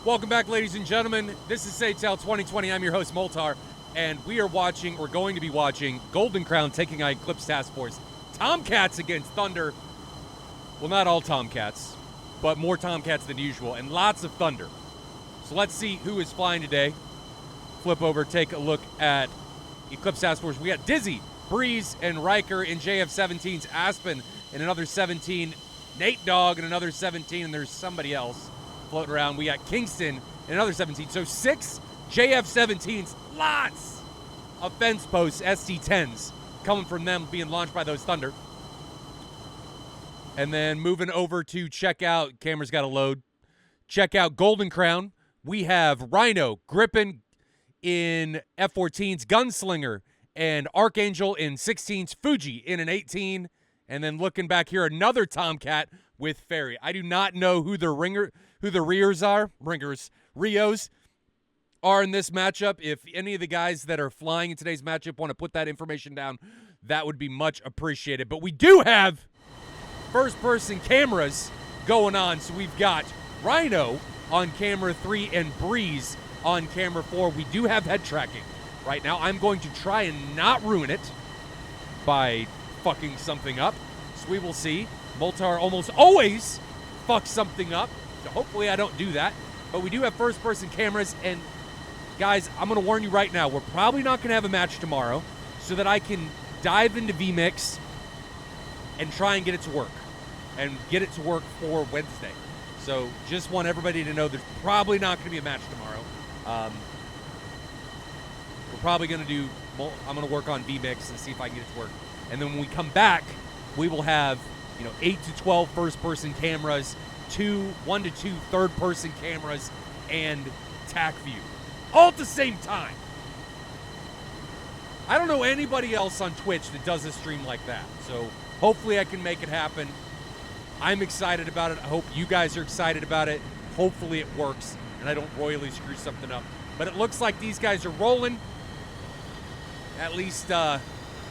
Welcome back, ladies and gentlemen. This is SATAL 2020. I'm your host, Moltar, and we are watching, or going to be watching, Golden Crown taking on Eclipse Task Force. Tomcats against Thunder. Well, not all Tomcats, but more Tomcats than usual, and lots of Thunder. So let's see who is flying today. Flip over, take a look at Eclipse Task Force. We got Dizzy, Breeze, and Riker in JF-17s, Aspen in another 17, Nate Dogg in another 17, and there's somebody else floating around. We got Kingston in another 17. So 6 JF-17s, lots of fence posts, ST-10s, coming from them being launched by those Thunder. And then moving over to check out, camera's got to load, check out Golden Crown. We have Rhino, Grippin in F-14s, Gunslinger, and Archangel in 16s, Fuji in an 18, and then looking back here, another Tomcat with Ferry. I do not know who the Rios are in this matchup. If any of the guys that are flying in today's matchup want to put that information down, that would be much appreciated. But we do have first-person cameras going on, so we've got Rhino on camera 3 and Breeze on camera 4. We do have head tracking right now. I'm going to try and not ruin it by fucking something up, so we will see. Moltar almost always fucks something up, so hopefully I don't do that. But we do have first-person cameras, and guys, I'm going to warn you right now, we're probably not going to have a match tomorrow so that I can dive into VMix and try and get it to work, and get it to work for Wednesday. So just want everybody to know there's probably not going to be a match tomorrow. We're probably going to do, I'm going to work on VMix and see if I can get it to work. And then when we come back, we will have 8 to 12 first-person cameras, 1 to 2 third-person cameras, and TAC view, all at the same time. I don't know anybody else on Twitch that does a stream like that, so hopefully I can make it happen. I'm excited about it. I hope you guys are excited about it. Hopefully it works, and I don't royally screw something up. But it looks like these guys are rolling. At least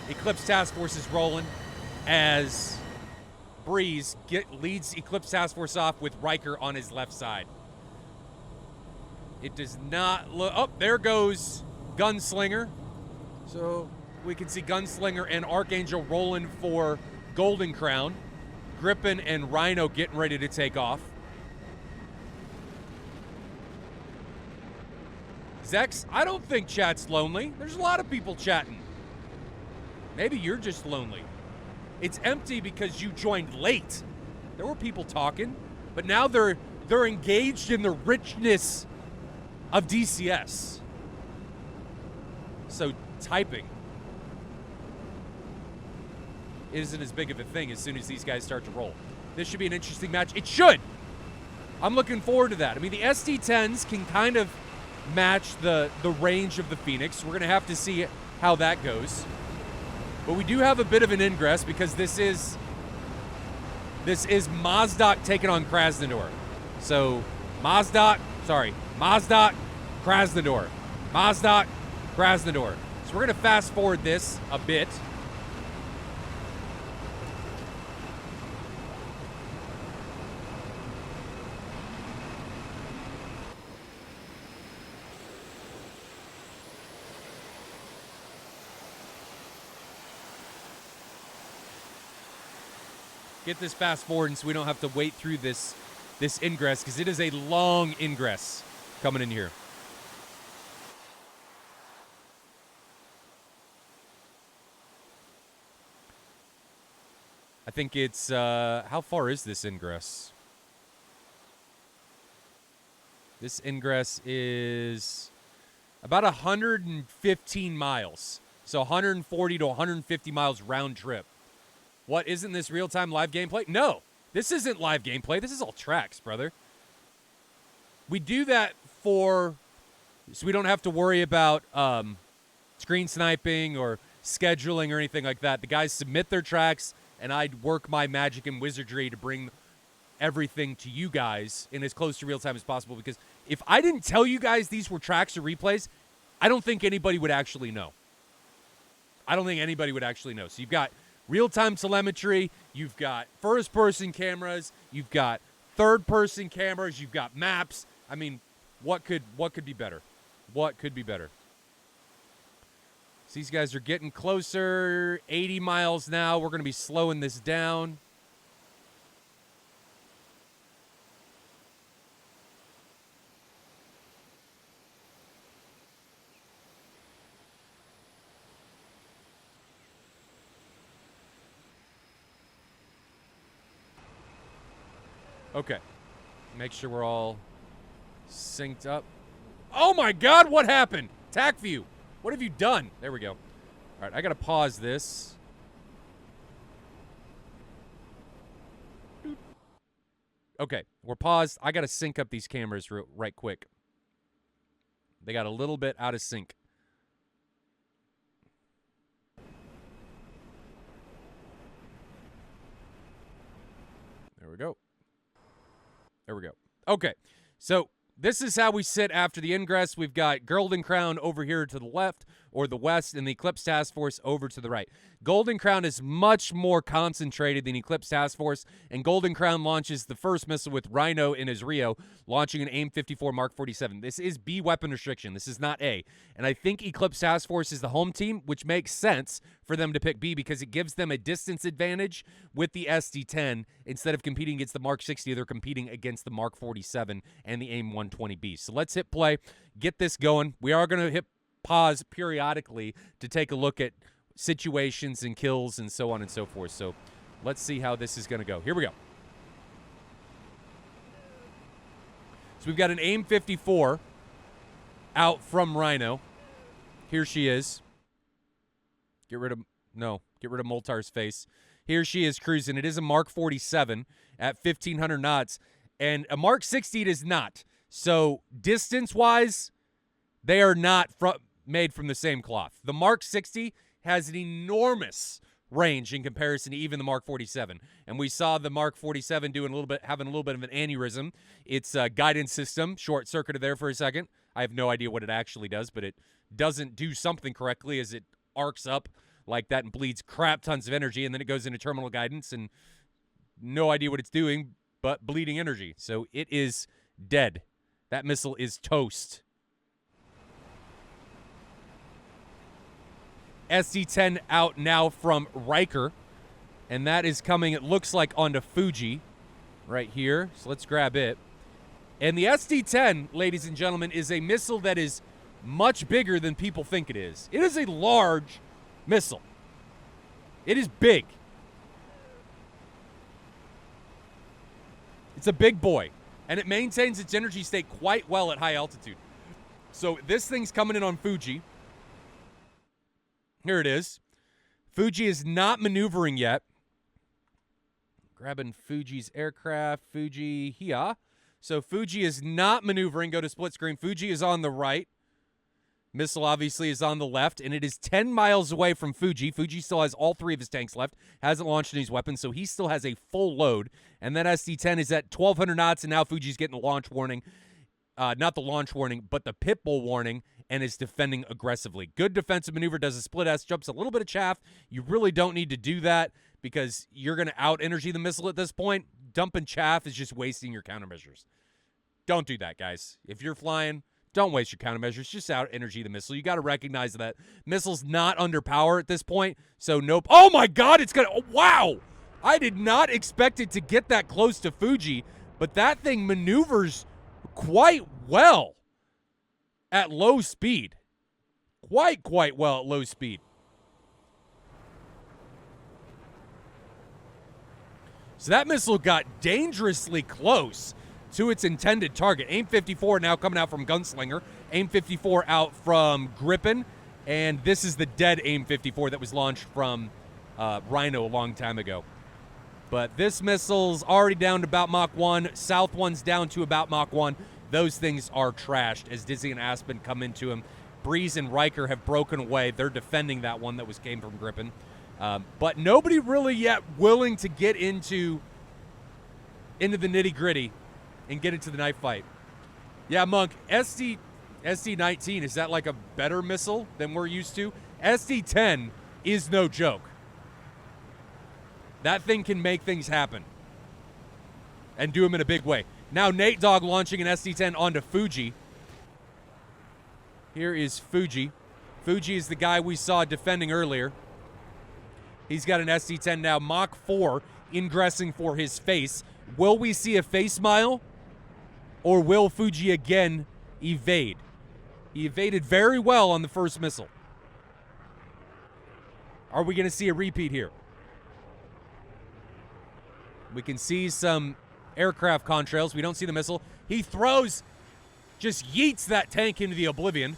Eclipse Task Force is rolling, as Breeze leads Eclipse Task Force off with Riker on his left side. It does not look... Oh, there goes Gunslinger. So we can see Gunslinger and Archangel rolling for Golden Crown. Grippin and Rhino getting ready to take off. Zex, I don't think chat's lonely. There's a lot of people chatting. Maybe you're just lonely. It's empty because you joined late. There were people talking, but now they're engaged in the richness of DCS. So typing isn't as big of a thing as soon as these guys start to roll. This should be an interesting match. It should. I'm looking forward to that. I mean, the SD-10s can kind of match the range of the Phoenix. We're going to have to see how that goes. But we do have a bit of an ingress because this is Mozdok taking on Krasnodar. So Mozdok, Krasnodar. Mozdok, Krasnodar. So we're going to fast forward this a bit. Get this fast forward so we don't have to wait through this ingress, because it is a long ingress coming in here. I think it's, how far is this ingress? This ingress is about 115 miles. So 140 to 150 miles round trip. What, isn't this real-time live gameplay? No, this isn't live gameplay. This is all tracks, brother. We do that so we don't have to worry about screen sniping or scheduling or anything like that. The guys submit their tracks, and I'd work my magic and wizardry to bring everything to you guys in as close to real-time as possible, because if I didn't tell you guys these were tracks or replays, I don't think anybody would actually know. I don't think anybody would actually know. So you've got real-time telemetry, you've got first-person cameras, you've got third-person cameras, you've got maps. I mean, What could be better? What could be better? So these guys are getting closer. 80 miles now. We're going to be slowing this down. Okay. Make sure we're all synced up. Oh my God, what happened? Tac view. What have you done? There we go. All right, I got to pause this. Okay, we're paused. I got to sync up these cameras right quick. They got a little bit out of sync. There we go. There we go. Okay, so this is how we sit after the ingress. We've got Golden Crown over here to the left or the west and the Eclipse Task Force over to the right. Golden Crown is much more concentrated than Eclipse Task Force, and Golden Crown launches the first missile with Rhino in his Rio, launching an AIM-54 Mark 47. This is B weapon restriction. This is not A. And I think Eclipse Task Force is the home team, which makes sense for them to pick B because it gives them a distance advantage with the SD-10. Instead of competing against the Mark 60, they're competing against the Mark 47 and the AIM-120B. So let's hit play, get this going. We are going to hit pause periodically to take a look at situations and kills and so on and so forth. So let's see how this is going to go. Here we go. So we've got an AIM-54 out from Rhino. Here she is. Get rid of Moltar's face. Here she is cruising. It is a Mark 47 at 1,500 knots. And a Mark 60 it is not. So distance-wise, they are not made from the same cloth. The Mark 60 has an enormous range in comparison to even the Mark 47. And we saw the Mark 47 having a little bit of an aneurysm. Its guidance system short-circuited there for a second. I have no idea what it actually does, but it doesn't do something correctly as it arcs up like that and bleeds crap tons of energy, and then it goes into terminal guidance, and no idea what it's doing but bleeding energy. So it is dead. That missile is toast. SD-10 out now from Riker, and that is coming, it looks like, onto Fuji right here. So let's grab it. And the SD-10, ladies and gentlemen, is a missile that is much bigger than people think it is. It is a large missile. It is big. It's a big boy, and it maintains its energy state quite well at high altitude. So this thing's coming in on Fuji. Here it is. Fuji is not maneuvering yet. Grabbing Fuji's aircraft. Fuji here. So Fuji is not maneuvering. Go to split screen. Fuji is on the right. Missile obviously is on the left, and it is 10 miles away from Fuji. Fuji still has all three of his tanks left. Hasn't launched any of his weapons, so he still has a full load. And that SD-10 is at 1,200 knots, and now Fuji's getting the launch warning. Not the launch warning, but the pitbull warning, and is defending aggressively. Good defensive maneuver, does a split S, jumps a little bit of chaff. You really don't need to do that because you're going to out-energy the missile at this point. Dumping chaff is just wasting your countermeasures. Don't do that, guys. If you're flying, don't waste your countermeasures. Just out-energy the missile. You got to recognize that missile's not under power at this point, so nope. Oh, my God, it's going to... Oh, wow! I did not expect it to get that close to Fuji, but that thing maneuvers quite well at low speed. Quite well at low speed. So that missile got dangerously close to its intended target. AIM-54 now coming out from Gunslinger. AIM-54 out from Gripen. And this is the dead AIM-54 that was launched from Rhino a long time ago. But this missile's already down to about Mach 1. South one's down to about Mach 1. Those things are trashed as Dizzy and Aspen come into him. Breeze and Riker have broken away. They're defending that one that came from Gripen. But nobody really yet willing to get into the nitty-gritty and get into the knife fight. Yeah, Monk, SD-19, is that like a better missile than we're used to? SD-10 is no joke. That thing can make things happen and do them in a big way. Now Nate Dogg launching an SD-10 onto Fuji. Here is Fuji. Fuji is the guy we saw defending earlier. He's got an SD-10 now, Mach 4, ingressing for his face. Will we see a face smile? Or will Fuji again evade? He evaded very well on the first missile. Are we going to see a repeat here? We can see some aircraft contrails. We don't see the missile. He throws, just yeets that tank into the oblivion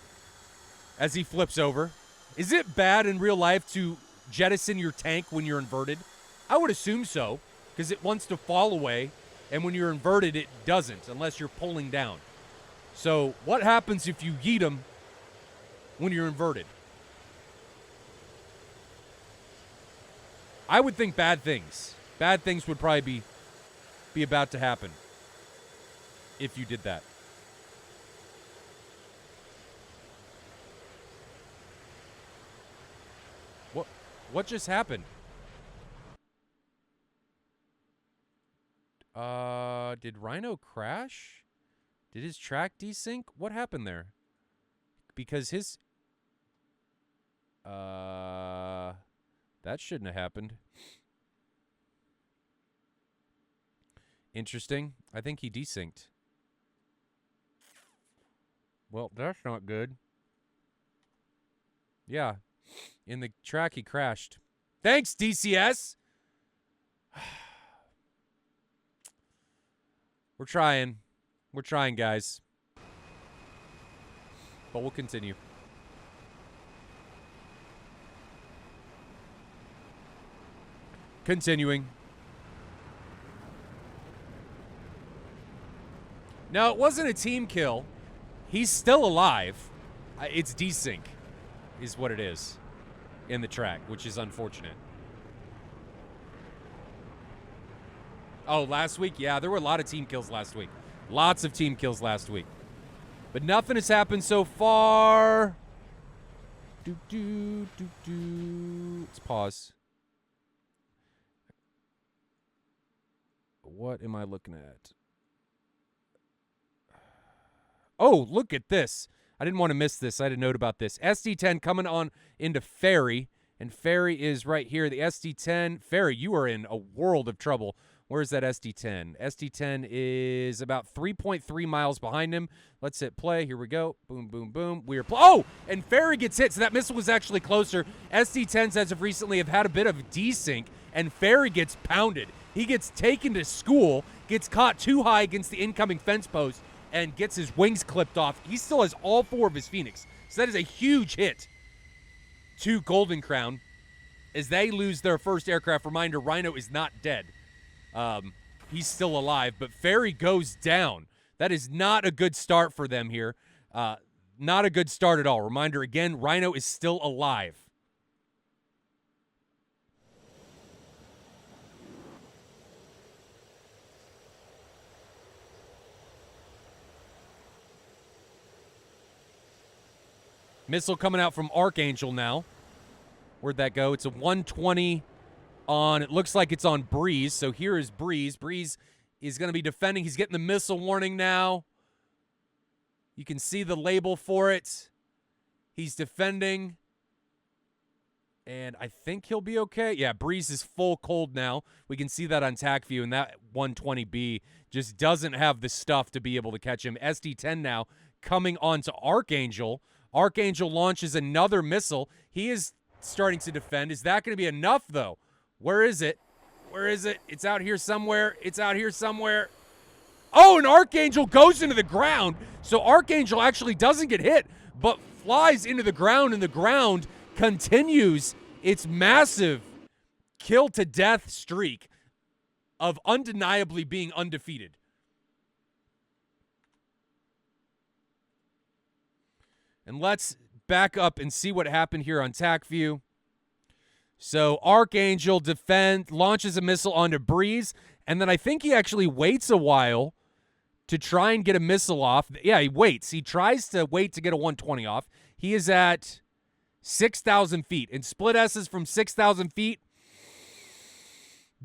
as he flips over. Is it bad in real life to jettison your tank when you're inverted? I would assume so, because it wants to fall away, and when you're inverted, it doesn't, unless you're pulling down. So what happens if you yeet them when you're inverted? I would think bad things. Bad things would probably be about to happen if you did that. What just happened? Did Rhino crash? Did his track desync? What happened there? Because his... that shouldn't have happened. Interesting. I think he desynced. Well, that's not good. Yeah. In the track, he crashed. Thanks, DCS! We're trying. We're trying, guys. But we'll continue. Continuing. No, it wasn't a team kill. He's still alive. It's desync, is what it is in the track, which is unfortunate. Oh, last week? Yeah, there were a lot of team kills last week. Lots of team kills last week. But nothing has happened so far. Let's pause. What am I looking at? Oh, look at this. I didn't want to miss this. I had a note about this. SD-10 coming on into Ferry, and Ferry is right here. The SD-10. Ferry, you are in a world of trouble. Where's that SD-10? SD-10 is about 3.3 miles behind him. Let's hit play. Here we go. Boom, boom, boom. We are oh, and Ferry gets hit, so that missile was actually closer. SD-10s, as of recently, have had a bit of desync, and Ferry gets pounded. He gets taken to school, gets caught too high against the incoming fence post, and gets his wings clipped off. He still has all four of his Phoenix. So that is a huge hit to Golden Crown as they lose their first aircraft. Reminder, Rhino is not dead. He's still alive, but Ferry goes down. That is not a good start for them here. Not a good start at all. Reminder again, Rhino is still alive. Missile coming out from Archangel now. Where'd that go? It's a 120 on, it looks like it's on Breeze. So here is Breeze. Breeze is going to be defending. He's getting the missile warning now. You can see the label for it. He's defending. And I think he'll be okay. Yeah, Breeze is full cold now. We can see that on TAC view, and that 120B just doesn't have the stuff to be able to catch him. SD-10 now coming on to Archangel. Archangel launches another missile. He is starting to defend. Is that going to be enough, though? Where is it? Where is it? It's out here somewhere. It's out here somewhere. Oh, and Archangel goes into the ground. So Archangel actually doesn't get hit, but flies into the ground, and the ground continues its massive kill-to-death streak of undeniably being undefeated. And let's back up and see what happened here on TAC view. So Archangel launches a missile onto Breeze, and then I think he actually waits a while to try and get a missile off. Yeah, he waits. He tries to wait to get a 120 off. He is at 6,000 feet. And split S's from 6,000 feet,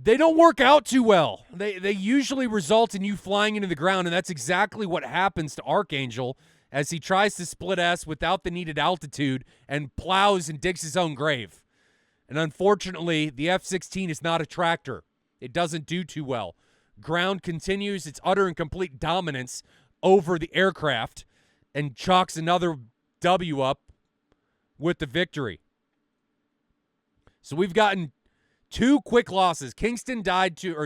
they don't work out too well. They usually result in you flying into the ground, and that's exactly what happens to Archangel as he tries to split S without the needed altitude and plows and digs his own grave. And unfortunately, the F-16 is not a tractor. It doesn't do too well. Ground continues its utter and complete dominance over the aircraft and chalks another W up with the victory. So we've gotten 2 quick losses. Ferry died to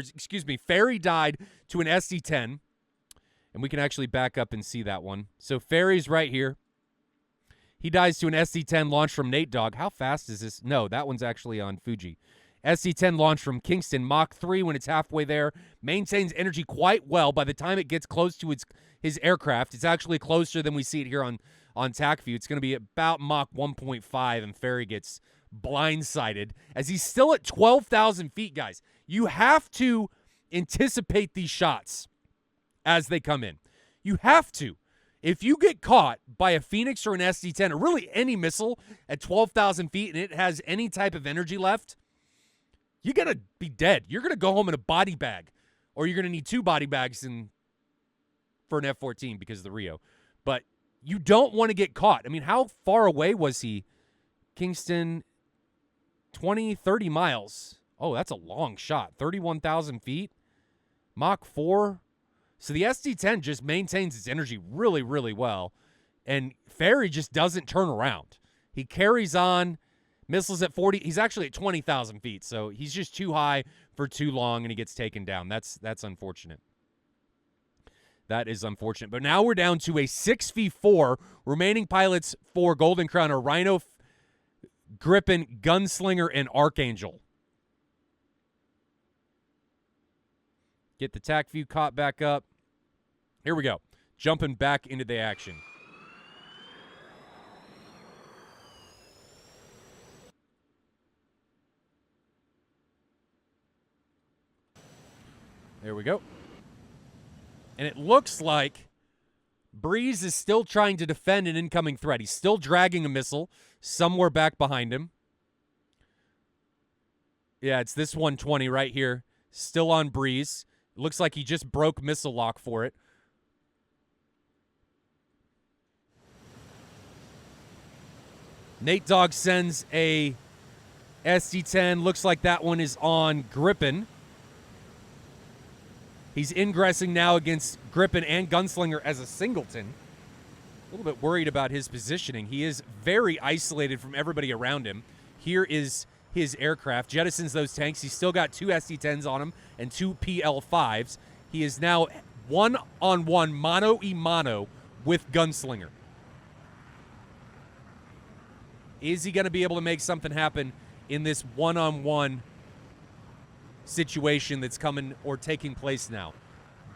an SD-10. And we can actually back up and see that one. So Ferry's right here. He dies to an SD-10 launched from Nate Dogg. How fast is this? No, that one's actually on Fuji. SD-10 launched from Kingston. Mach 3 when it's halfway there. Maintains energy quite well. By the time it gets close to his aircraft, it's actually closer than we see it here on TAC view. It's going to be about Mach 1.5, and Ferry gets blindsided as he's still at 12,000 feet, guys. You have to anticipate these shots as they come in. You have to. If you get caught by a Phoenix or an SD-10 or really any missile at 12,000 feet and it has any type of energy left, you're going to be dead. You're going to go home in a body bag, or you're going to need 2 body bags for an F-14 because of the Rio. But you don't want to get caught. I mean, how far away was he? Kingston, 20, 30 miles. Oh, that's a long shot. 31,000 feet. Mach 4. So the SD-10 just maintains its energy really, really well. And Ferry just doesn't turn around. He carries on. Missiles at 40. He's actually at 20,000 feet. So he's just too high for too long, and he gets taken down. That's unfortunate. That is unfortunate. But now we're down to a 6v4. Remaining pilots for Golden Crown are Rhino, Gripen, Gunslinger, and Archangel. Get the TAC view caught back up. Here we go. Jumping back into the action. There we go. And it looks like Breeze is still trying to defend an incoming threat. He's still dragging a missile somewhere back behind him. Yeah, it's this 120 right here. Still on Breeze. It looks like he just broke missile lock for it. Nate Dogg sends a SD-10. Looks like that one is on Gripen. He's ingressing now against Gripen and Gunslinger as a singleton. A little bit worried about his positioning. He is very isolated from everybody around him. Here is his aircraft. Jettisons those tanks. He's still got 2 SD-10s on him and 2 PL-5s. He is now one-on-one, mano-a-mano with Gunslinger. Is he going to be able to make something happen in this one-on-one situation that's coming or taking place now?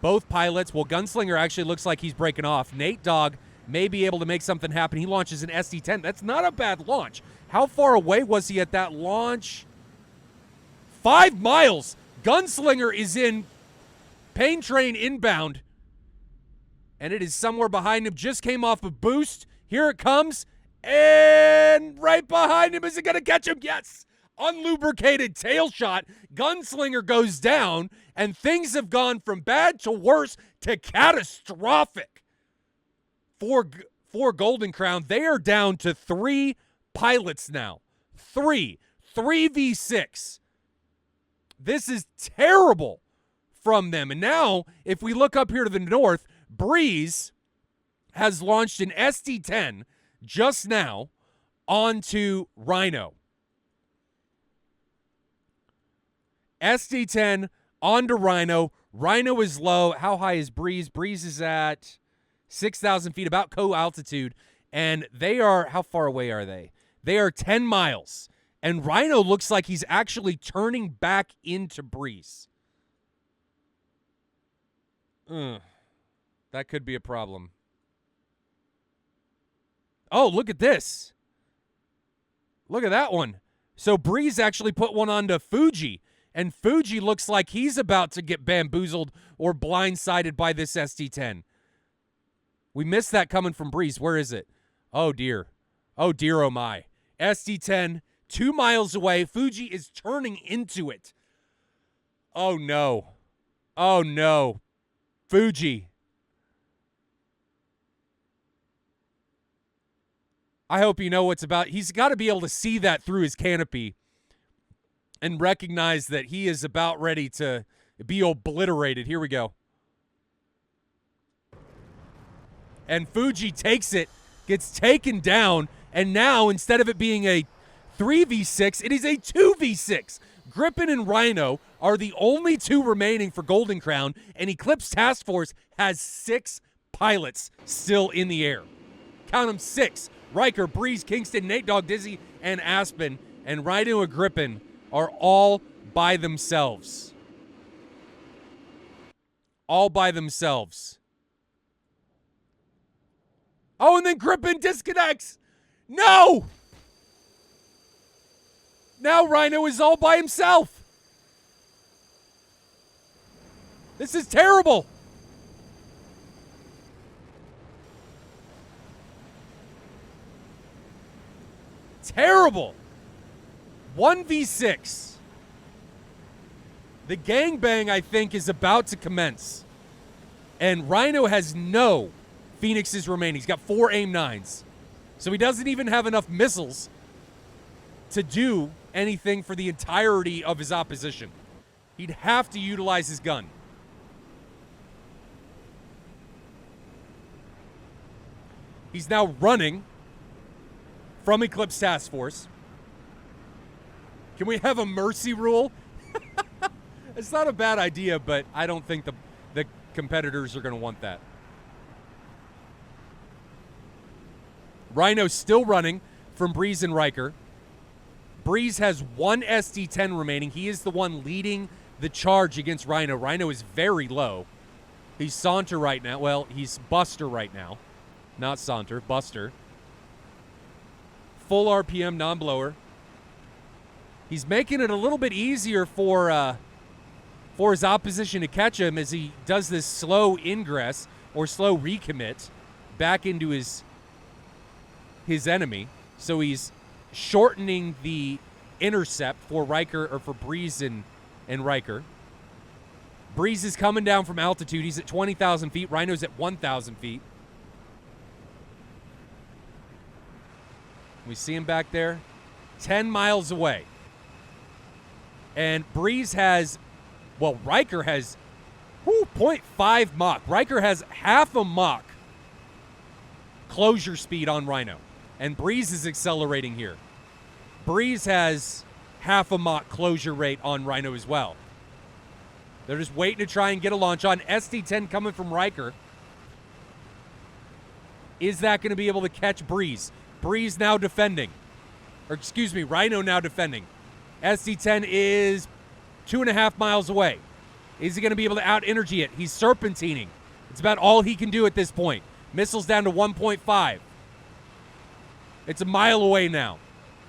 Both pilots, well, Gunslinger actually looks like he's breaking off. Nate Dogg may be able to make something happen. He launches an SD-10. That's not a bad launch. How far away was he at that launch? 5 miles. Gunslinger is in Pain Train inbound, and it is somewhere behind him. Just came off a boost. Here it comes, and right behind him. Is it going to catch him? Yes. Unlubricated tail shot. Gunslinger goes down, and things have gone from bad to worse to catastrophic for Golden Crown. They are down to 3 pilots now. 3v6. This is terrible from them. And now, if we look up here to the north, Breeze has launched an SD-10 just now onto Rhino. SD-10 onto Rhino. Rhino is low. How high is Breeze? Breeze is at 6,000 feet, about co-altitude. And they are, how far away are they? They are 10 miles. And Rhino looks like he's actually turning back into Breeze. That could be a problem. Oh, look at this. Look at that one. So Breeze actually put one onto Fuji. And Fuji looks like he's about to get bamboozled or blindsided by this SD-10. We missed that coming from Breeze. Where is it? Oh, dear. Oh, dear, oh, my. SD-10, 2 miles away. Fuji is turning into it. Oh, no. Oh, no. Fuji. I hope you know what's about. He's got to be able to see that through his canopy and recognize that he is about ready to be obliterated. Here we go. And Fuji takes it, gets taken down, and now instead of it being a 3v6, it is a 2v6. Gripen and Rhino are the only two remaining for Golden Crown, and Eclipse Task Force has 6 pilots still in the air. Count them, 6. Riker, Breeze, Kingston, Nate Dogg, Dizzy, and Aspen, and Rhino and Gripen are all by themselves. All by themselves. Oh, and then Gripen disconnects. No! Now Rhino is all by himself. This is terrible. Terrible. 1v6. The gangbang, I think, is about to commence. And Rhino has no Phoenixes remaining. He's got 4 AIM-9s. So he doesn't even have enough missiles to do anything for the entirety of his opposition. He'd have to utilize his gun. He's now running from Eclipse Task Force. Can we have a mercy rule? It's not a bad idea, but I don't think the competitors are going to want that. Rhino's still running from Breeze and Riker. Breeze has 1 SD-10 remaining. He is the one leading the charge against Rhino. Rhino is very low. He's Saunter right now. Well, he's Buster right now. Not Saunter, Buster. Full RPM, non-blower. He's making it a little bit easier for his opposition to catch him as he does this slow ingress or slow recommit back into his enemy. So he's shortening the intercept for Riker or for Breeze and Riker. Breeze is coming down from altitude. He's at 20,000 feet. Rhino's at 1,000 feet. We see him back there, 10 miles away. And Breeze has, well, Riker has 0.5 Mach. Riker has half a Mach closure speed on Rhino. And Breeze is accelerating here. Breeze has half a Mach closure rate on Rhino as well. They're just waiting to try and get a launch on. SD-10 coming from Riker. Is that going to be able to catch Breeze? Breeze now defending. Or excuse me, Rhino now defending. SD-10 is 2.5 miles away. Is he going to be able to out-energy it? He's serpentining. It's about all he can do at this point. Missiles down to 1.5. It's a mile away now.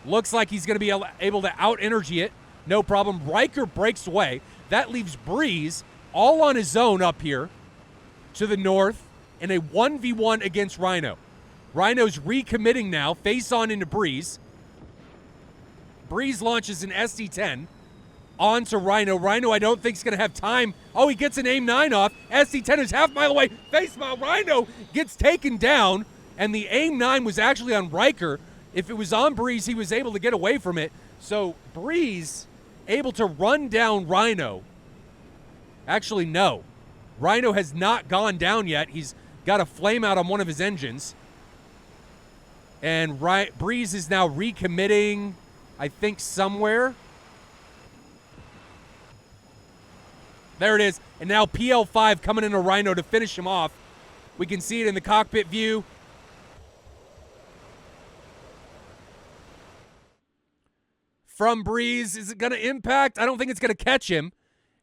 Looks like he's going to be able to out-energy it. No problem. Riker breaks away. That leaves Breeze all on his own up here to the north in a 1v1 against Rhino. Rhino's recommitting now, face on into Breeze. Breeze launches an SD-10 onto Rhino. Rhino, I don't think is going to have time. Oh, he gets an AIM-9 off. SD-10 is half mile away. Face mile. Rhino gets taken down, and the AIM-9 was actually on Riker. If it was on Breeze, he was able to get away from it. So Breeze able to run down Rhino. Actually, no. Rhino has not gone down yet. He's got a flame out on one of his engines. And Breeze is now recommitting, I think, somewhere. There it is. And now PL5 coming into Rhino to finish him off. We can see it in the cockpit view. From Breeze, is it going to impact? I don't think it's going to catch him.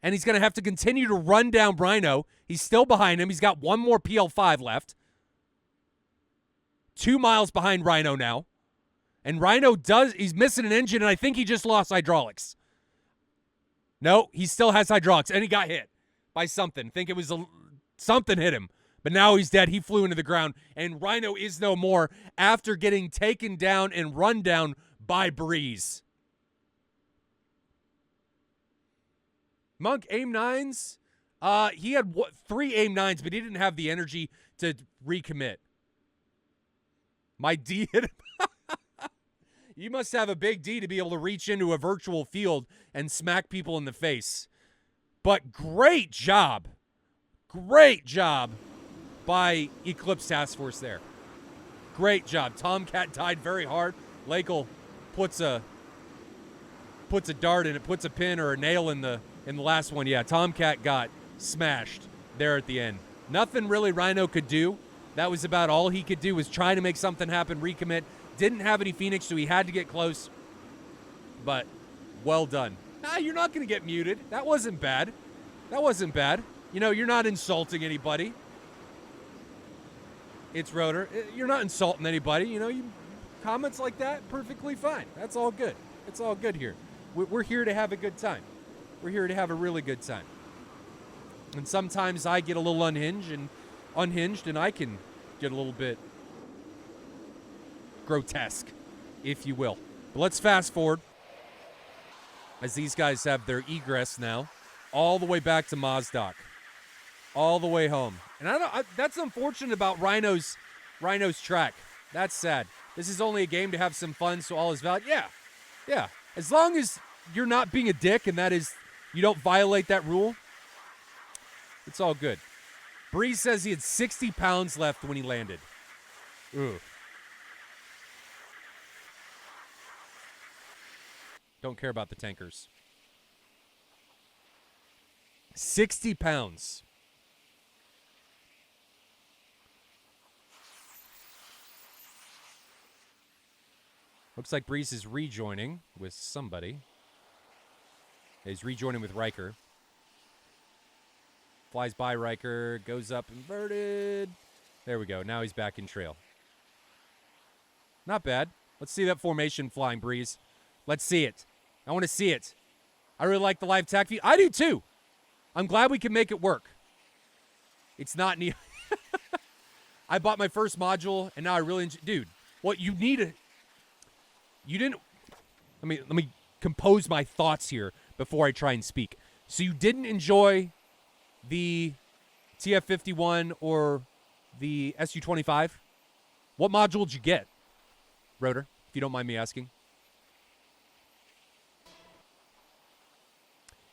And he's going to have to continue to run down Rhino. He's still behind him. He's got one more PL5 left. 2 miles behind Rhino now. And Rhino he's missing an engine, and I think he just lost hydraulics. No, he still has hydraulics, and he got hit by something. Think it was something hit him. But now he's dead. He flew into the ground, and Rhino is no more after getting taken down and run down by Breeze. Monk, AIM-9s? He had 3 AIM-9s, but he didn't have the energy to recommit. My D hit him. You must have a big D to be able to reach into a virtual field and smack people in the face. But great job. Great job by Eclipse Task Force there. Great job. Tomcat died very hard. Lakel puts a dart in it, puts a pin or a nail in the last one. Yeah, Tomcat got smashed there at the end. Nothing really Rhino could do. That was about all he could do, was try to make something happen, recommit. Didn't have any Phoenix, so he had to get close. But well done. You're not going to get muted. That wasn't bad. That wasn't bad. You know, you're not insulting anybody. It's Rotor. You're not insulting anybody. You know, comments like that, perfectly fine. That's all good. It's all good here. We're here to have a good time. We're here to have a really good time. And sometimes I get a little unhinged, and I can get a little bit grotesque, if you will. But let's fast forward as these guys have their egress now, all the way back to Mozdok, all the way home. And that's unfortunate about Rhino's track. That's sad. This is only a game to have some fun, so all is valid. Yeah. As long as you're not being a dick, and that is, you don't violate that rule, it's all good. Breeze says he had 60 pounds left when he landed. Ooh. Don't care about the tankers. 60 pounds. Looks like Breeze is rejoining with somebody. He's rejoining with Riker. Flies by Riker, goes up inverted. There we go. Now he's back in trail. Not bad. Let's see that formation flying, Breeze. Let's see it. I want to see it. I really like the live tac feed. I do too. I'm glad we can make it work. It's not neat. I bought my first module, and now I really enjoy. Dude, what you need you didn't. Let me compose my thoughts here before I try and speak. So you didn't enjoy the TF-51 or the SU-25? What module did you get, Rotor, if you don't mind me asking?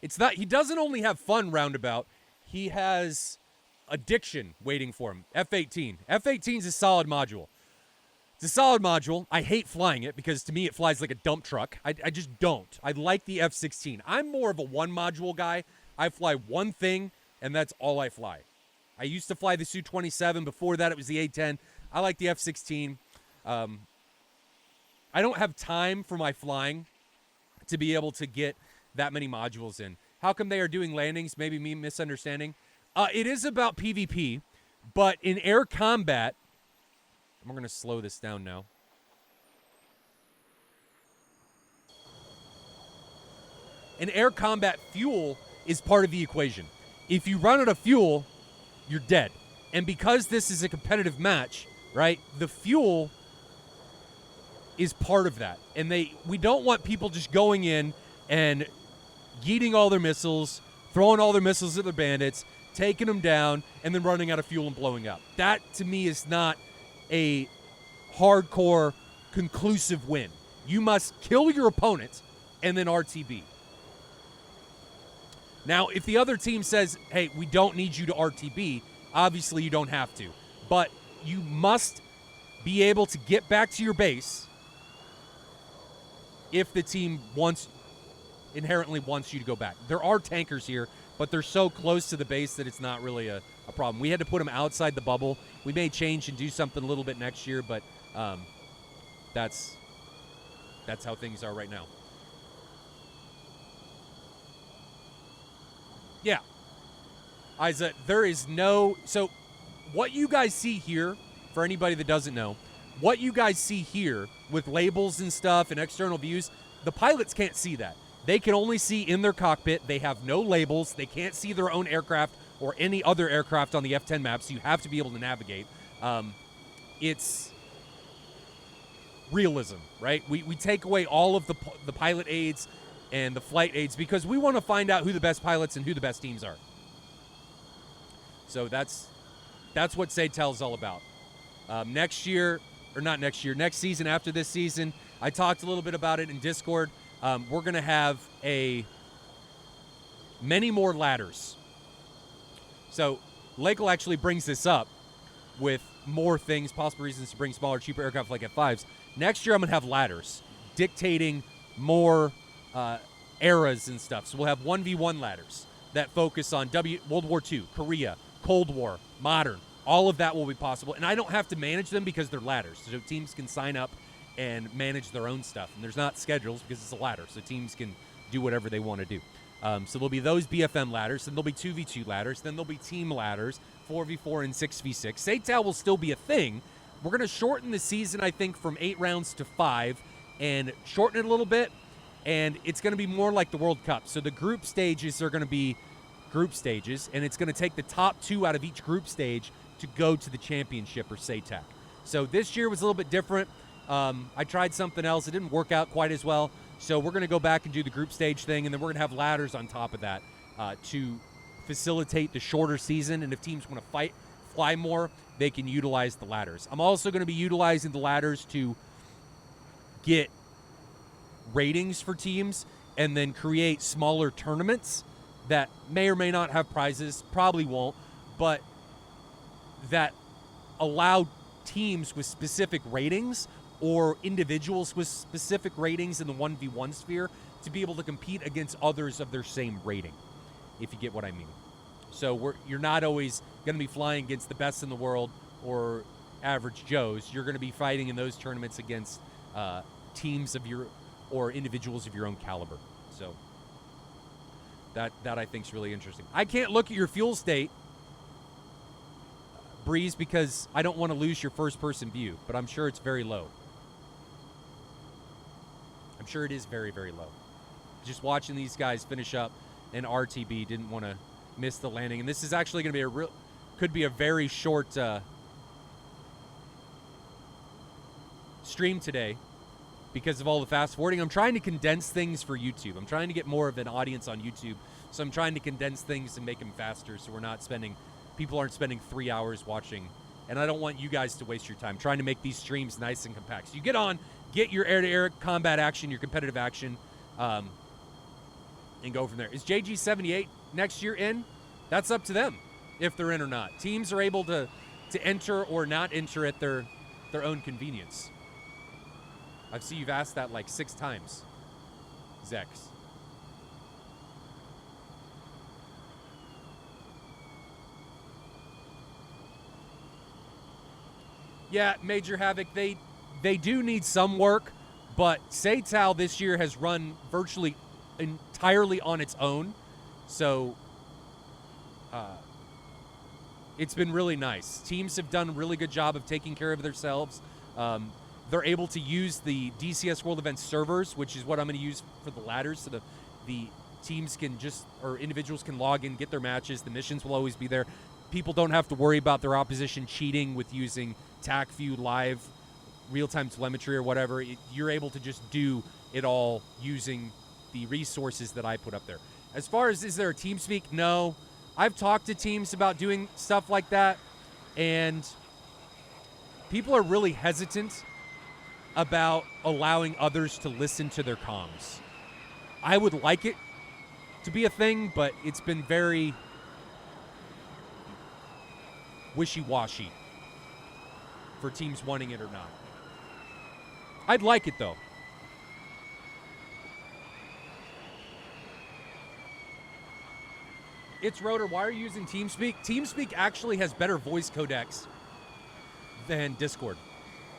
It's not, he doesn't only have fun roundabout, he has addiction waiting for him. F-18. F-18 is a solid module. It's a solid module. I hate flying it because to me it flies like a dump truck. I just don't. I like the F-16. I'm more of a one module guy. I fly one thing, and that's all I fly. I used to fly the Su-27. Before that, it was the A-10. I like the F-16. I don't have time for my flying to be able to get that many modules in. How come they are doing landings? Maybe me misunderstanding. It is about PvP, but in air combat, I'm going to slow this down now. In air combat, fuel is part of the equation. If you run out of fuel, you're dead. And because this is a competitive match, right, the fuel is part of that. And we don't want people just going in and yeeting all their missiles, throwing all their missiles at their bandits, taking them down, and then running out of fuel and blowing up. That, to me, is not a hardcore, conclusive win. You must kill your opponent and then RTB. Now, if the other team says, hey, we don't need you to RTB, obviously you don't have to. But you must be able to get back to your base if the team inherently wants you to go back. There are tankers here, but they're so close to the base that it's not really a problem. We had to put them outside the bubble. We may change and do something a little bit next year, but that's how things are right now. Yeah. Isa, there is no... So, what you guys see here, for anybody that doesn't know, what you guys see here with labels and stuff and external views, the pilots can't see that. They can only see in their cockpit. They have no labels. They can't see their own aircraft or any other aircraft on the F-10 map, so you have to be able to navigate. It's realism, right? We take away all of the pilot aids and the flight aids because we want to find out who the best pilots and who the best teams are. So that's what SATAL is all about. Next season after this season, I talked a little bit about it in Discord. We're going to have many more ladders. So Lakel actually brings this up with more things, possible reasons to bring smaller, cheaper aircraft like F5s. Next year, I'm going to have ladders dictating more eras and stuff. So we'll have 1v1 ladders that focus on World War II, Korea, Cold War, modern. All of that will be possible. And I don't have to manage them because they're ladders. So teams can sign up and manage their own stuff. And there's not schedules because it's a ladder. So teams can do whatever they want to do. So there'll be those BFM ladders. Then there'll be 2v2 ladders. Then there'll be team ladders, 4v4 and 6v6. SATAL will still be a thing. We're going to shorten the season, I think, from 8 rounds to 5 and shorten it a little bit. And it's going to be more like the World Cup. So the group stages are going to be group stages, and it's going to take the top 2 out of each group stage to go to the championship or SATAC. So this year was a little bit different. I tried something else. It didn't work out quite as well. So we're going to go back and do the group stage thing, and then we're going to have ladders on top of that to facilitate the shorter season. And if teams want to fly more, they can utilize the ladders. I'm also going to be utilizing the ladders to get ratings for teams and then create smaller tournaments that may or may not have prizes, probably won't, but that allow teams with specific ratings or individuals with specific ratings in the 1v1 sphere to be able to compete against others of their same rating, if you get what I mean. So you're not always going to be flying against the best in the world or average Joes. You're going to be fighting in those tournaments against teams of your or individuals of your own caliber. So that I think is really interesting. I can't look at your fuel state, Breeze, because I don't want to lose your first-person view, but I'm sure it's very low. I'm sure it is very, very low. Just watching these guys finish up an RTB, didn't want to miss the landing. And this is actually going to be could be a very short stream today because of all the fast forwarding. I'm trying to condense things for YouTube. I'm trying to get more of an audience on YouTube. So I'm trying to condense things and make them faster so people aren't spending 3 hours watching. And I don't want you guys to waste your time trying to make these streams nice and compact. So you get on, get your air-to-air combat action, your competitive action, and go from there. Is JG78 next year in? That's up to them if they're in or not. Teams are able to enter or not enter at their own convenience. I see you've asked that like 6 times, Zex. Yeah, Major Havoc, they do need some work, but SATAL this year has run virtually entirely on its own, so it's been really nice. Teams have done a really good job of taking care of themselves. They're able to use the DCS World Events servers, which is what I'm going to use for the ladders, so the teams can or individuals can log in, get their matches. The missions will always be there. People don't have to worry about their opposition cheating with using TACView live, real-time telemetry or whatever. You're able to just do it all using the resources that I put up there. As far as is there a TeamSpeak? No. I've talked to teams about doing stuff like that, and people are really hesitant about allowing others to listen to their comms. I would like it to be a thing, but it's been very wishy-washy for teams wanting it or not. I'd like it, though. It's Rotor. Why are you using TeamSpeak? TeamSpeak actually has better voice codecs than Discord.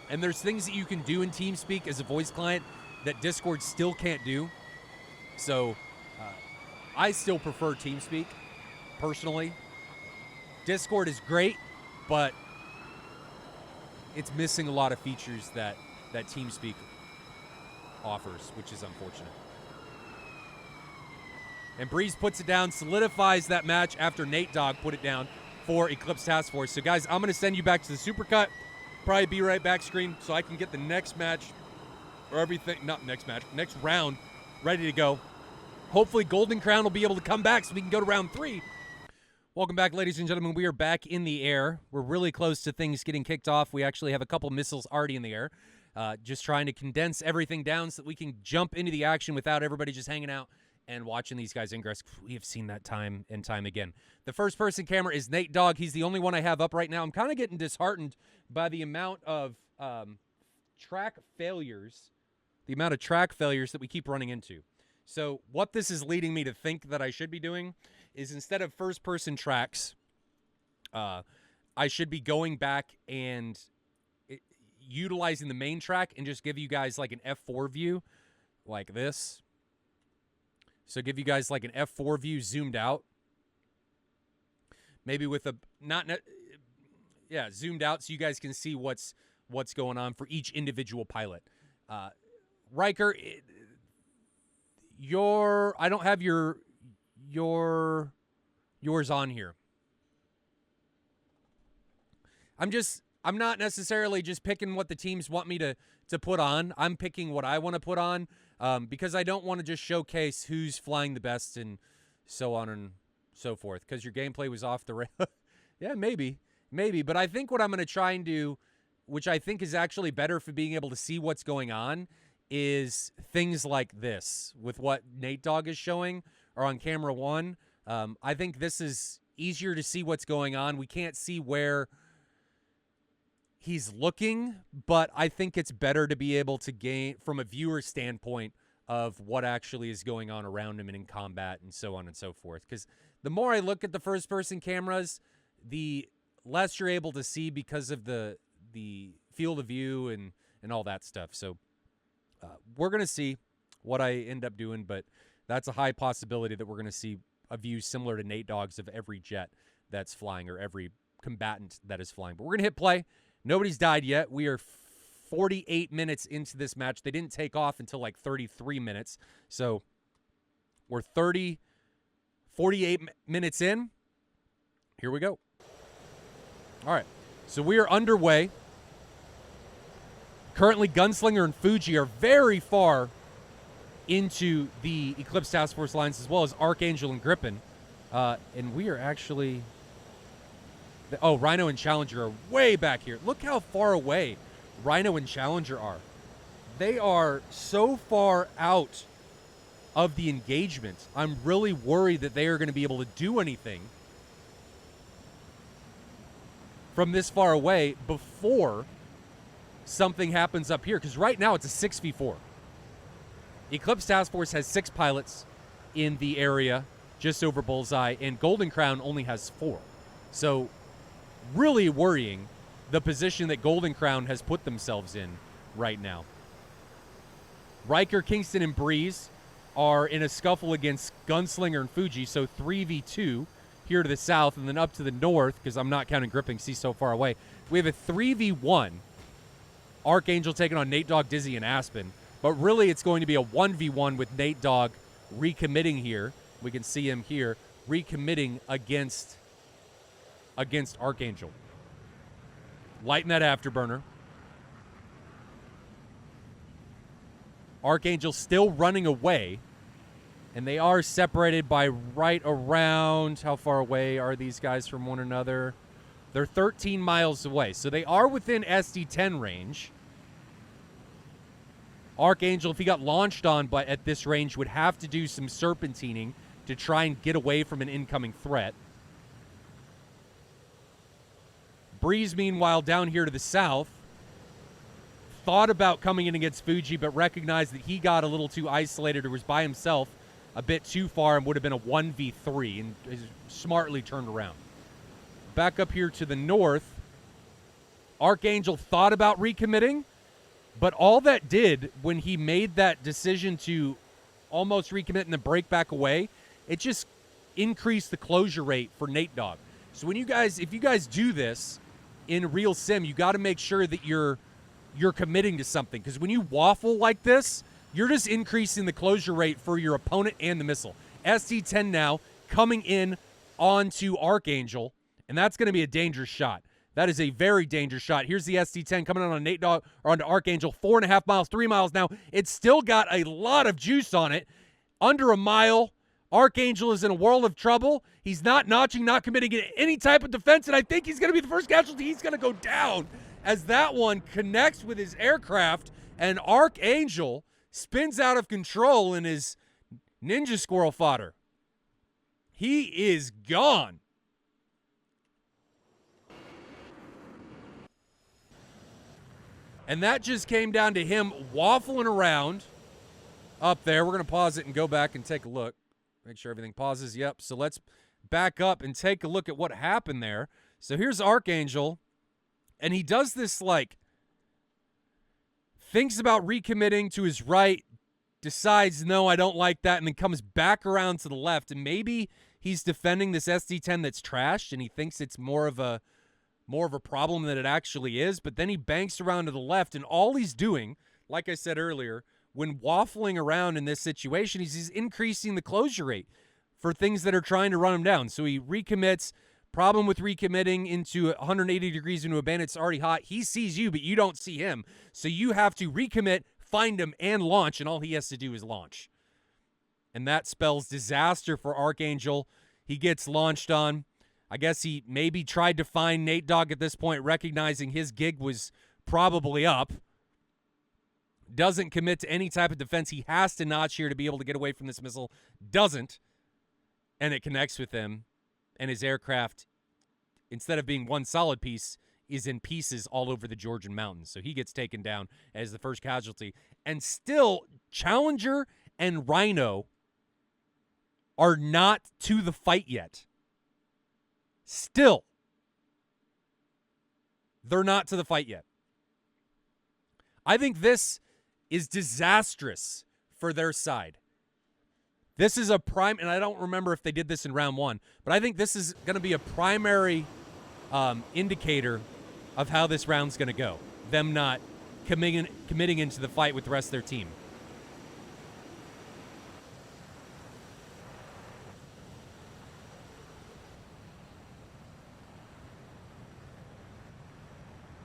And there's things that you can do in TeamSpeak as a voice client that Discord still can't do. So I still prefer TeamSpeak, personally. Discord is great, but it's missing a lot of features that TeamSpeak offers, which is unfortunate. And Breeze puts it down, solidifies that match after Nate Dogg put it down for Eclipse Task Force. So, guys, I'm going to send you back to the Supercut. Probably be right back screen so I can get the next match or everything, not next match, next round ready to go. Hopefully Golden Crown will be able to come back so we can go to round 3. Welcome back, ladies and gentlemen. We are back in the air. We're really close to things getting kicked off. We actually have a couple missiles already in the air. Just trying to condense everything down so that we can jump into the action without everybody just hanging out and watching these guys ingress. We have seen that time and time again. The first-person camera is Nate Dogg. He's the only one I have up right now. I'm kind of getting disheartened by the amount of track failures that we keep running into. So what this is leading me to think that I should be doing is instead of first-person tracks, I should be going back and utilizing the main track and just give you guys like an F4 view like this. So give you guys like an F4 view zoomed out. Maybe with a zoomed out so you guys can see what's going on for each individual pilot. Riker, I don't have yours on here. I'm not necessarily just picking what the teams want me to put on. I'm picking what I want to put on because I don't want to just showcase who's flying the best and so on and so forth because your gameplay was off the rail. Yeah, maybe. But I think what I'm going to try and do, which I think is actually better for being able to see what's going on, is things like this with what Nate Dogg is showing or on camera 1. I think this is easier to see what's going on. We can't see where he's looking, but I think it's better to be able to gain from a viewer standpoint of what actually is going on around him and in combat and so on and so forth. Because the more I look at the first-person cameras, the less you're able to see because of the field of view and all that stuff. So we're going to see what I end up doing, but that's a high possibility that we're going to see a view similar to Nate Dogg's of every jet that's flying or every combatant that is flying. But we're going to hit play. Nobody's died yet. We are 48 minutes into this match. They didn't take off until like 33 minutes. So we're 48 minutes in. Here we go. All right. So we are underway. Currently, Gunslinger and Fuji are very far into the Eclipse Task Force lines, as well as Archangel and Gripen. And we are actually... Oh, Rhino and Challenger are way back here. Look how far away Rhino and Challenger are. They are so far out of the engagement. I'm really worried that they are going to be able to do anything from this far away before something happens up here. Because right now it's a 6v4. Eclipse Task Force has 6 pilots in the area just over Bullseye, and Golden Crown only has 4. So really worrying the position that Golden Crown has put themselves in right now. Riker, Kingston, and Breeze are in a scuffle against Gunslinger and Fuji, so 3v2 here to the south, and then up to the north, because I'm not counting Gripping, see so far away. We have a 3v1. Archangel taking on Nate Dogg, Dizzy, and Aspen. But really it's going to be a 1v1 with Nate Dogg recommitting here. We can see him here recommitting against Archangel. Lighten that afterburner. Archangel still running away. And they are separated by right around... How far away are these guys from one another? They're 13 miles away. So they are within SD-10 range. Archangel, if he got launched on but at this range, would have to do some serpentining to try and get away from an incoming threat. Breeze, meanwhile, down here to the south, thought about coming in against Fuji, but recognized that he got a little too isolated or was by himself a bit too far and would have been a 1v3 and smartly turned around. Back up here to the north, Archangel thought about recommitting, but all that did when he made that decision to almost recommit and then break back away, it just increased the closure rate for Nate Dogg. So when if you guys do this in real sim, you got to make sure that you're committing to something, because when you waffle like this, you're just increasing the closure rate for your opponent and the missile. SD-10 now coming in onto Archangel, and that's going to be a dangerous shot. That is a very dangerous shot. Here's the SD-10 coming on Nate Dogg or onto Archangel. 4.5 miles, 3 miles now. It's still got a lot of juice on it. Under a mile. Archangel is in a world of trouble. He's not notching, not committing any type of defense, and I think he's going to be the first casualty. He's going to go down as that one connects with his aircraft, and Archangel spins out of control in his ninja squirrel fodder. He is gone. And that just came down to him waffling around up there. We're going to pause it and go back and take a look. Make sure everything pauses. Yep. So let's back up and take a look at what happened there. So here's Archangel, and he does this, like, thinks about recommitting to his right, decides, no, I don't like that, and then comes back around to the left. And maybe he's defending this SD-10 that's trashed, and he thinks it's more of a problem than it actually is. But then he banks around to the left, and all he's doing, like I said earlier, when waffling around in this situation, he's increasing the closure rate for things that are trying to run him down. So he recommits. Problem with recommitting into 180 degrees into a bandit, it's already hot. He sees you, but you don't see him. So you have to recommit, find him, and launch, and all he has to do is launch. And that spells disaster for Archangel. He gets launched on. I guess he maybe tried to find Nate Dogg at this point, recognizing his gig was probably up. Doesn't commit to any type of defense. He has to notch here to be able to get away from this missile. Doesn't. And it connects with him. And his aircraft, instead of being one solid piece, is in pieces all over the Georgian mountains. So he gets taken down as the first casualty. And still, Challenger and Rhino are not to the fight yet. Still, they're not to the fight yet. I think this is disastrous for their side. This is a prime, and I don't remember if they did this in round one, but I think this is going to be a primary indicator of how this round's going to go. Them not committing into the fight with the rest of their team.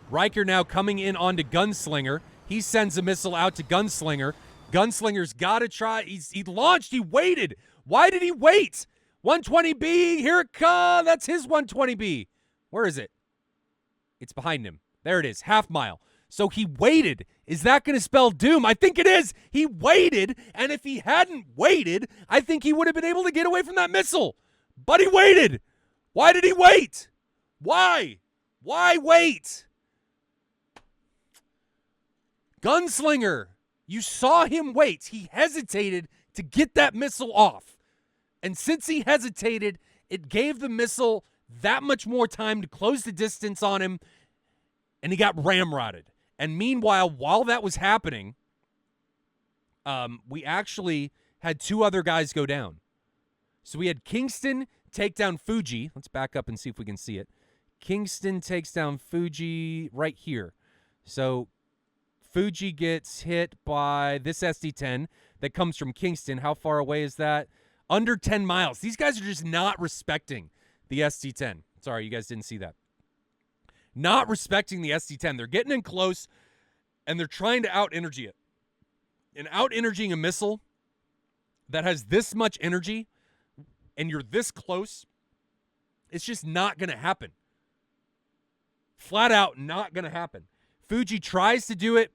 Riker now coming in onto Gunslinger. He sends a missile out to Gunslinger. Gunslinger's got to try. He launched. He waited. Why did he wait? 120B. Here it comes. That's his 120B. Where is it? It's behind him. There it is. Half mile. So he waited. Is that going to spell doom? I think it is. He waited. And if he hadn't waited, I think he would have been able to get away from that missile. But he waited. Why did he wait? Why? Why wait? Gunslinger. You saw him wait. He hesitated to get that missile off. And since he hesitated, it gave the missile that much more time to close the distance on him, and he got ramrodded. And meanwhile, while that was happening, we actually had two other guys go down. So we had Kingston take down Fuji. Let's back up and see if we can see it. Kingston takes down Fuji right here. So Fuji gets hit by this SD-10 that comes from Kingston. How far away is that? Under 10 miles. These guys are just not respecting the SD-10. Sorry, you guys didn't see that. Not respecting the SD-10. They're getting in close, and they're trying to out-energy it. And out-energying a missile that has this much energy, and you're this close, it's just not going to happen. Flat out not going to happen. Fuji tries to do it.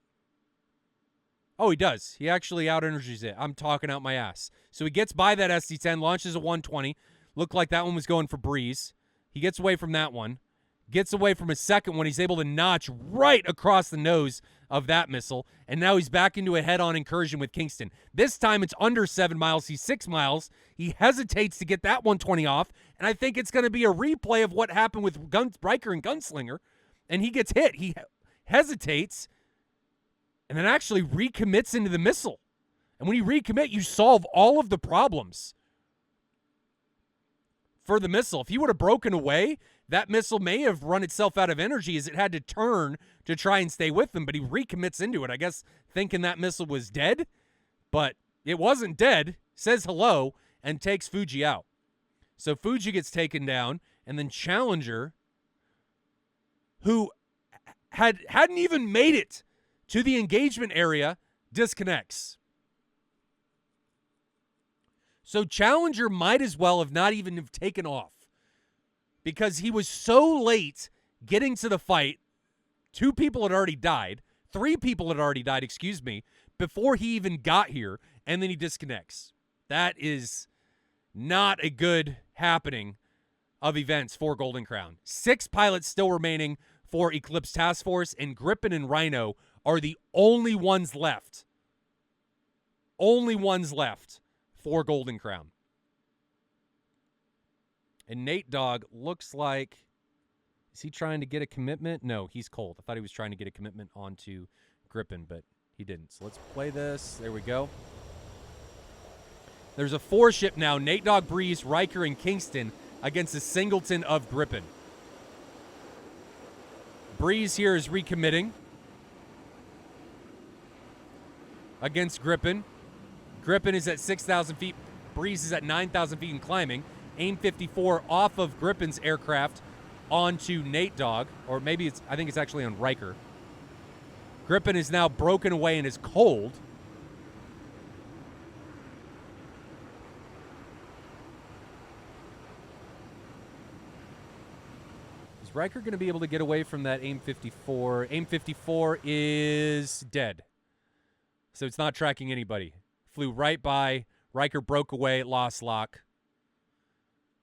Oh, he does. He actually out-energies it. I'm talking out my ass. So he gets by that SD-10, launches a 120. Looked like that one was going for breeze. He gets away from that one. Gets away from a second one. He's able to notch right across the nose of that missile. And now he's back into a head-on incursion with Kingston. This time it's under 7 miles. He's 6 miles. He hesitates to get that 120 off. And I think it's going to be a replay of what happened with Riker and Gunslinger. And he gets hit. He hesitates and then actually recommits into the missile. And when you recommit, you solve all of the problems for the missile. If he would have broken away, that missile may have run itself out of energy as it had to turn to try and stay with them, but he recommits into it, I guess thinking that missile was dead, but it wasn't dead, says hello, and takes Fuji out. So Fuji gets taken down, and then Challenger, who hadn't even made it to the engagement area, disconnects. So Challenger might as well have not even have taken off because he was so late getting to the fight 2 people had already died. 3 people had already died, excuse me, before he even got here, and then he disconnects. That is not a good happening of events for Golden Crown. 6 pilots still remaining for Eclipse Task Force, and Gripen and Rhino are the only ones left. Only ones left for Golden Crown. And Nate Dogg looks like... Is he trying to get a commitment? No, he's cold. I thought he was trying to get a commitment onto Gripen, but he didn't. So let's play this. There we go. There's a 4-ship now. Nate Dogg, Breeze, Riker, and Kingston against the singleton of Gripen. Breeze here is recommitting against Gripen. Gripen is at 6,000 feet. Breeze is at 9,000 feet and climbing. AIM 54 off of Gripen's aircraft onto Nate Dogg, or maybe it's, I think it's actually on Riker. Gripen is now broken away and is cold. Is Riker going to be able to get away from that AIM 54? AIM 54 is dead. So it's not tracking anybody. Flew right by. Riker broke away, lost lock.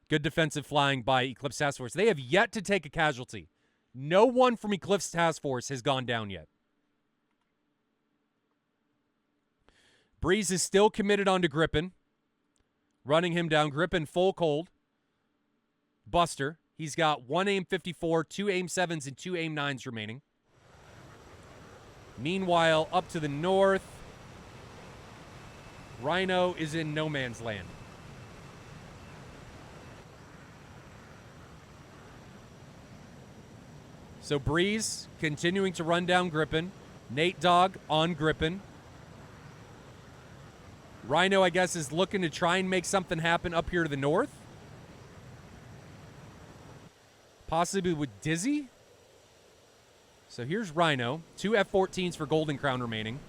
Good defensive flying by Eclipse Task Force. They have yet to take a casualty. No one from Eclipse Task Force has gone down yet. Breeze is still committed onto Gripen. Running him down. Gripen full cold. Buster. He's got 1 AIM 54, 2 AIM 7s, and 2 AIM 9s remaining. Meanwhile, up to the north, Rhino is in no man's land. So Breeze continuing to run down Gripen. Nate Dogg on Gripen. Rhino, I guess, is looking to try and make something happen up here to the north. Possibly with Dizzy. So here's Rhino. 2 F-14s for Golden Crown remaining.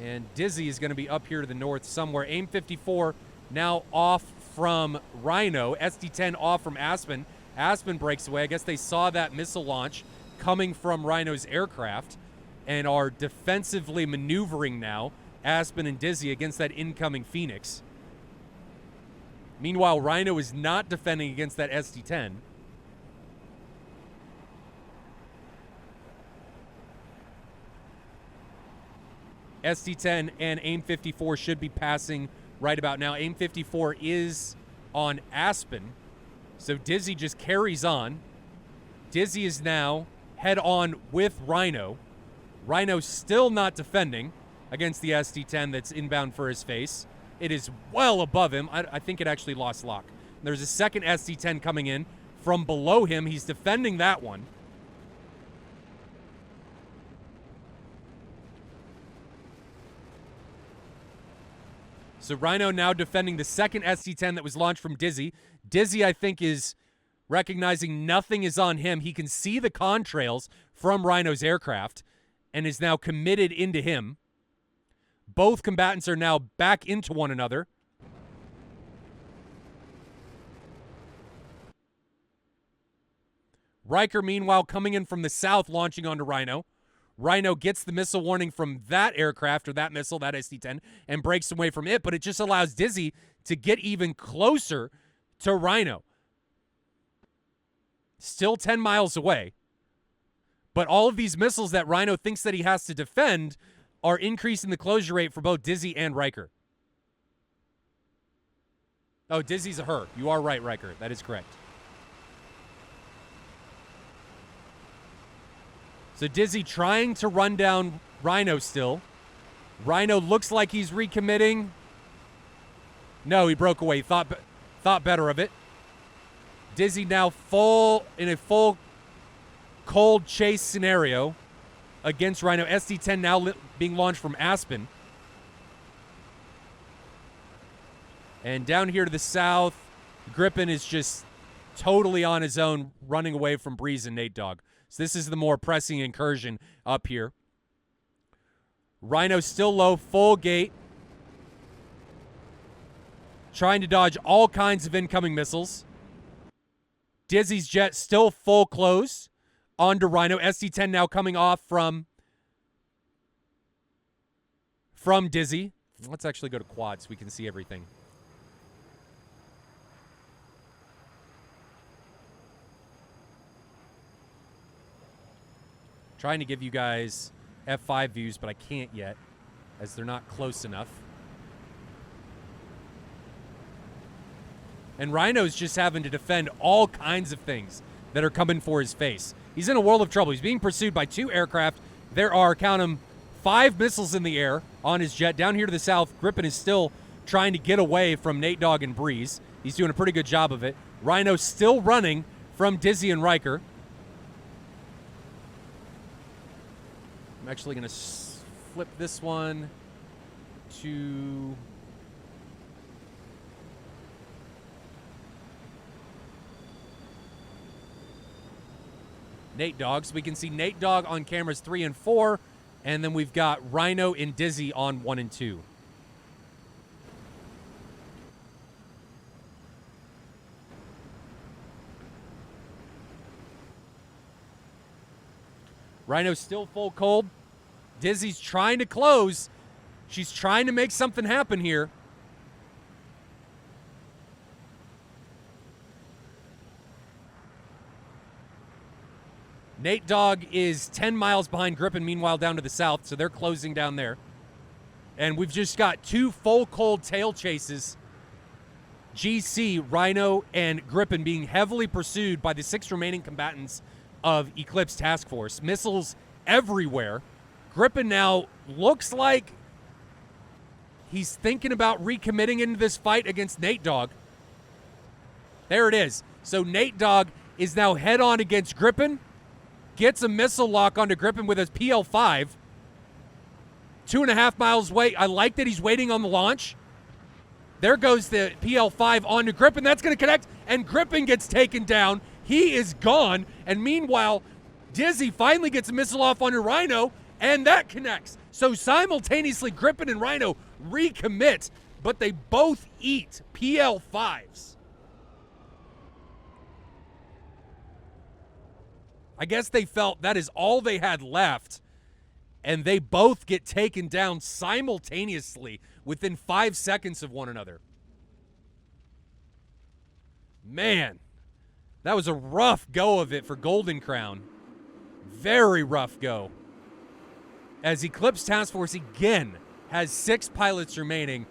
And Dizzy is going to be up here to the north somewhere. AIM 54 now off from Rhino. SD-10 off from Aspen. Aspen breaks away. I guess they saw that missile launch coming from Rhino's aircraft and are defensively maneuvering now, Aspen and Dizzy, against that incoming Phoenix. Meanwhile, Rhino is not defending against that SD-10. SD-10 and AIM 54 should be passing right about now. AIM 54 is on Aspen. So Dizzy just carries on. Dizzy is now head on with Rhino. Rhino still not defending against the SD-10 that's inbound for his face. It is well above him. I think it actually lost lock. There's a second SD-10 coming in from below him. He's defending that one. So Rhino now defending the second SD-10 that was launched from Dizzy. Dizzy, I think, is recognizing nothing is on him. He can see the contrails from Rhino's aircraft and is now committed into him. Both combatants are now back into one another. Riker, meanwhile, coming in from the south, launching onto Rhino. Rhino gets the missile warning from that aircraft, or that missile, that SD-10, and breaks away from it, but it just allows Dizzy to get even closer to Rhino. Still 10 miles away. But all of these missiles that Rhino thinks that he has to defend are increasing the closure rate for both Dizzy and Riker. Oh, Dizzy's a her. You are right, Riker. That is correct. So Dizzy trying to run down Rhino still. Rhino looks like he's recommitting. No, he broke away. Thought better of it. Dizzy now in a full cold chase scenario against Rhino. SD-10 now being launched from Aspen. And down here to the south, Gripen is just totally on his own, running away from Breeze and Nate Dogg. So this is the more pressing incursion up here. Rhino still low, full gate. Trying to dodge all kinds of incoming missiles. Dizzy's jet still full close onto Rhino. SC-10 now coming off from Dizzy. Let's actually go to quad so we can see everything. Trying to give you guys F5 views, but I can't yet, as they're not close enough. And Rhino's just having to defend all kinds of things that are coming for his face. He's in a world of trouble. He's being pursued by 2 aircraft. There are, count them, 5 missiles in the air on his jet. Down here to the south, Gripen is still trying to get away from Nate Dogg and Breeze. He's doing a pretty good job of it. Rhino still running from Dizzy and Riker. I'm actually going to flip this one to... Nate Dogg. So we can see Nate Dogg on cameras 3 and 4, and then we've got Rhino and Dizzy on 1 and 2. Rhino's still full cold. Dizzy's trying to close. She's trying to make something happen here. Nate Dogg is 10 miles behind Gripen, meanwhile, down to the south, so they're closing down there. And we've just got 2 full cold tail chases. GC, Rhino, and Gripen being heavily pursued by the 6 remaining combatants of Eclipse Task Force. Missiles everywhere. Gripen now looks like he's thinking about recommitting into this fight against Nate Dogg. There it is. So Nate Dogg is now head-on against Gripen. Gets a missile lock onto Gripen with his PL-5. 2.5 miles away. I like that he's waiting on the launch. There goes the PL-5 onto Gripen. That's going to connect, and Gripen gets taken down. He is gone. And meanwhile, Dizzy finally gets a missile off onto Rhino, and that connects. So simultaneously, Gripen and Rhino recommit, but they both eat PL-5s. I guess they felt that is all they had left, and they both get taken down simultaneously within 5 seconds of one another. Man, that was a rough go of it for Golden Crown. Very rough go. As Eclipse Task Force again has 6 pilots remaining,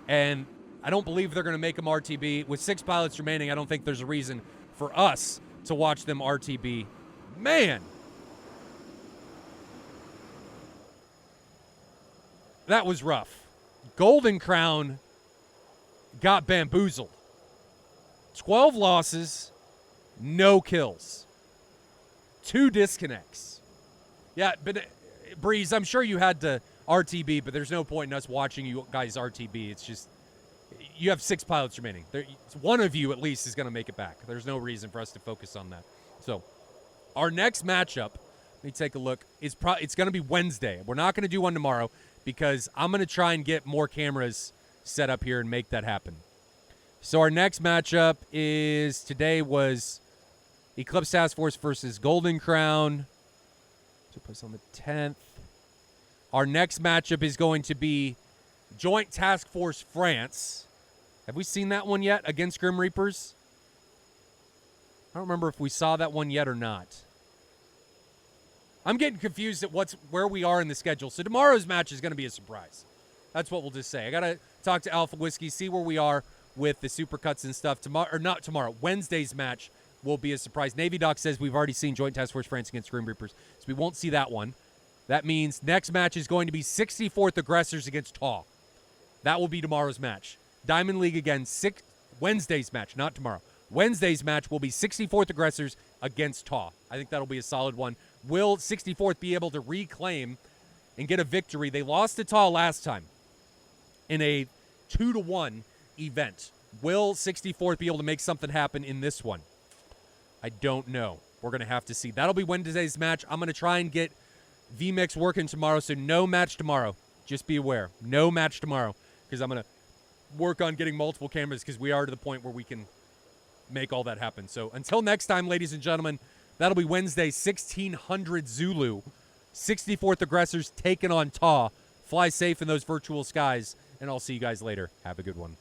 and I don't believe they're going to make them RTB. With 6 pilots remaining, I don't think there's a reason for us to watch them RTB. Man, that was rough. Golden Crown got bamboozled. 12 losses, no kills. 2 disconnects. Yeah, but Breeze, I'm sure you had to RTB, but there's no point in us watching you guys RTB. It's just, you have 6 pilots remaining. One of you at least is going to make it back. There's no reason for us to focus on that. So, our next matchup, let me take a look, it's going to be Wednesday. We're not going to do one tomorrow because I'm going to try and get more cameras set up here and make that happen. So our next matchup is, today was Eclipse Task Force versus Golden Crown. So put this on the 10th. Our next matchup is going to be Joint Task Force France. Have we seen that one yet against Grim Reapers? I don't remember if we saw that one yet or not. I'm getting confused at where we are in the schedule. So tomorrow's match is going to be a surprise. That's what we'll just say. I got to talk to Alpha Whiskey, see where we are with the supercuts and stuff. Tomorrow, or not tomorrow, Wednesday's match will be a surprise. Navy Doc says we've already seen Joint Task Force France against Grim Reapers, so we won't see that one. That means next match is going to be 64th Aggressors against TAW. That will be tomorrow's match. Diamond League again, Wednesday's match, not tomorrow. Wednesday's match will be 64th Aggressors against TAW. I think that'll be a solid one. Will 64th be able to reclaim and get a victory? They lost to TAW last time in a 2-1 event. Will 64th be able to make something happen in this one? I don't know. We're going to have to see. That'll be Wednesday's match. I'm going to try and get VMix working tomorrow, so no match tomorrow. Just be aware. No match tomorrow, because I'm going to work on getting multiple cameras because we are to the point where we can make all that happen. So until next time, ladies and gentlemen, That'll be Wednesday, 1600 Zulu. 64th Aggressors taking on TA. Fly safe in those virtual skies, and I'll see you guys later. Have a good one.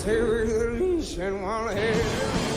Say the leash and one head.